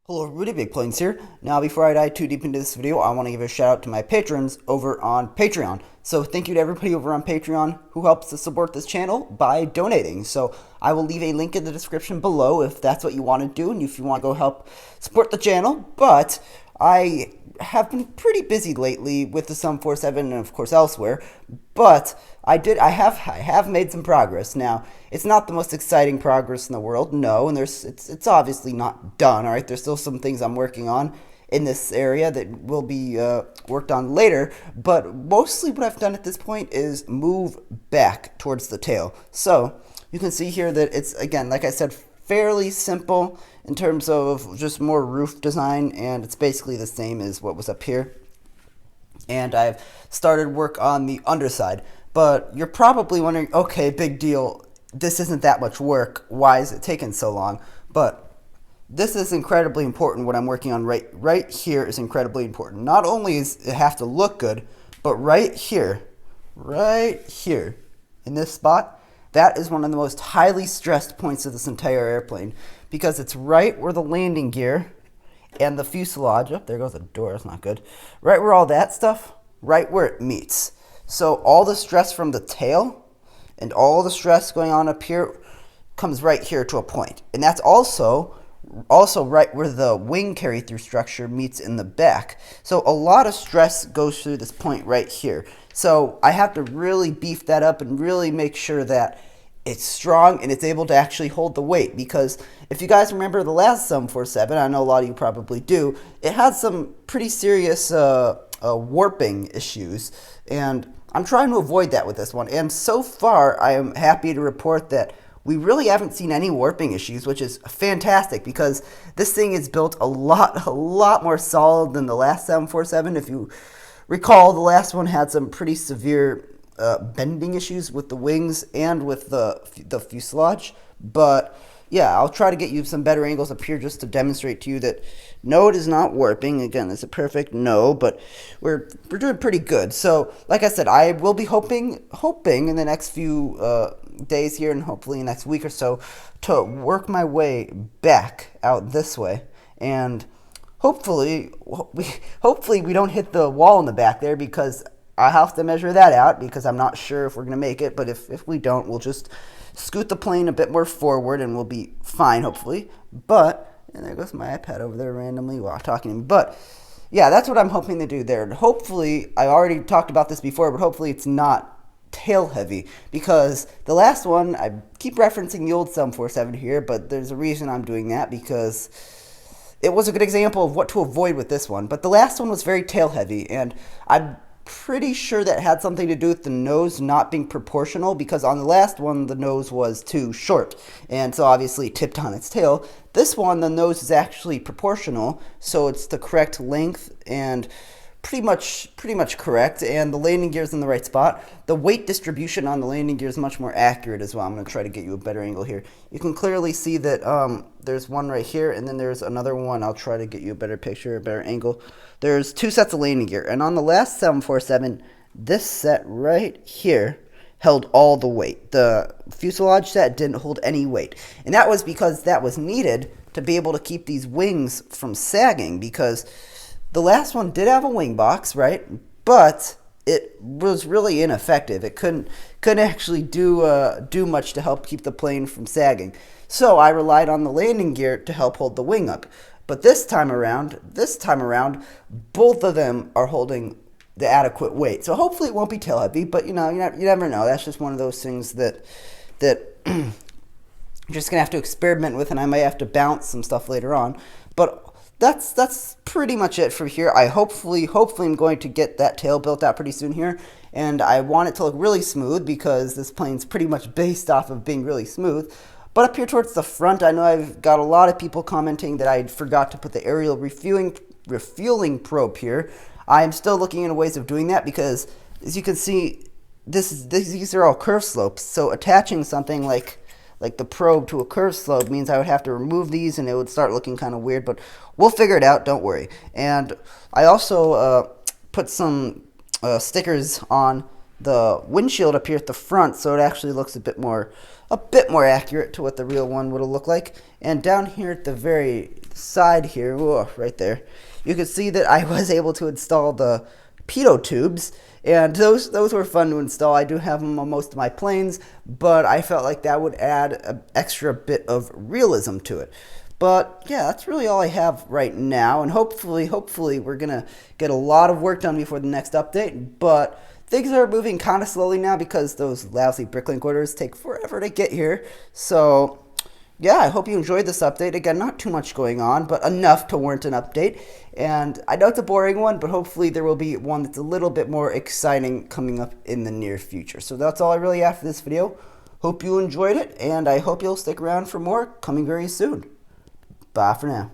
Hello everybody, Big Plains here. Now before I dive too deep into this video, I want to give a shout out to my patrons over on Patreon. So thank you to everybody over on Patreon who helps to support this channel by donating. So I will leave a link in the description below if that's what you want to do and if you want to go help support the channel. But I have been pretty busy lately with the Sum 47 and of course elsewhere, but I have made some progress. Now, it's not the most exciting progress in the world, no, and it's obviously not done, all right? There's still some things I'm working on in this area that will be worked on later, but mostly what I've done at this point is move back towards the tail. So, you can see here that it's, again, like I said, fairly simple in terms of just more roof design, and it's basically the same as what was up here. And I've started work on the underside. But you're probably wondering, okay, big deal, this isn't that much work, why is it taking so long? But this is incredibly important. What I'm working on right here is incredibly important. Not only does it have to look good, but right here in this spot, that is one of the most highly stressed points of this entire airplane, because it's right where the landing gear and the fuselage, oh, there goes the door, that's not good, right where all that stuff, right where it meets. So all the stress from the tail and all the stress going on up here comes right here to a point. And that's also right where the wing carry-through structure meets in the back. So a lot of stress goes through this point right here. So I have to really beef that up and really make sure that it's strong and it's able to actually hold the weight, because if you guys remember the last Sum 47, I know a lot of you probably do, it had some pretty serious warping issues, and I'm trying to avoid that with this one. And so far, I am happy to report that we really haven't seen any warping issues, which is fantastic, because this thing is built a lot more solid than the last 747. If you recall, the last one had some pretty severe bending issues with the wings and with the fuselage. But yeah, I'll try to get you some better angles up here just to demonstrate to you that no, it is not warping. Again, is it perfect? No, but we're doing pretty good. So, like I said, I will be hoping in the next few days here, and hopefully in the next week or so, to work my way back out this way, and hopefully we don't hit the wall in the back there, because I have to measure that out, because I'm not sure if we're going to make it. But if we don't, we'll just scoot the plane a bit more forward and we'll be fine, hopefully. But, and there goes my iPad over there randomly while talking to me. But yeah, that's what I'm hoping to do there. And hopefully, I already talked about this before, but hopefully it's not tail heavy, because the last one, I keep referencing the old Sum 47 here, but there's a reason I'm doing that, because it was a good example of what to avoid with this one. But the last one was very tail heavy, and I'm pretty sure that had something to do with the nose not being proportional, because on the last one the nose was too short, and so obviously it tipped on its tail. This one, the nose is actually proportional, so it's the correct length and pretty much correct, and the landing gear is in the right spot. The weight distribution on the landing gear is much more accurate as well. I'm going to try to get you a better angle here. You can clearly see that there's one right here, and then there's another one. I'll try to get you a better picture, a better angle. There's two sets of landing gear, and on the last 747, this set right here held all the weight. The fuselage set didn't hold any weight, and that was because that was needed to be able to keep these wings from sagging, because the last one did have a wing box, right? But it was really ineffective. It couldn't actually do much to help keep the plane from sagging. So I relied on the landing gear to help hold the wing up. But this time around, both of them are holding the adequate weight. So hopefully it won't be tail heavy, but you never know. That's just one of those things that you're just gonna have to experiment with, and I might have to bounce some stuff later on. But that's pretty much it for here. Hopefully I'm going to get that tail built out pretty soon here, and I want it to look really smooth, because this plane's pretty much based off of being really smooth. But up here towards the front, I know I've got a lot of people commenting that I forgot to put the aerial refueling probe here. I am still looking into ways of doing that, because as you can see, these are all curve slopes, so attaching something like the probe to a curved slope means I would have to remove these, and it would start looking kind of weird, but we'll figure it out, don't worry. And I also put some stickers on the windshield up here at the front, so it actually looks a bit more a bit more accurate to what the real one would have looked like. And down here at the very side here, whoa, right there, you can see that I was able to install the pitot tubes, and those were fun to install. I do have them on most of my planes, but I felt like that would add an extra bit of realism to it. But yeah, that's really all I have right now, and hopefully we're gonna get a lot of work done before the next update. But things are moving kind of slowly now because those lousy Bricklink orders take forever to get here. So yeah, I hope you enjoyed this update. Again, not too much going on, but enough to warrant an update. And I know it's a boring one, but hopefully there will be one that's a little bit more exciting coming up in the near future. So that's all I really have for this video. Hope you enjoyed it, and I hope you'll stick around for more coming very soon. Bye for now.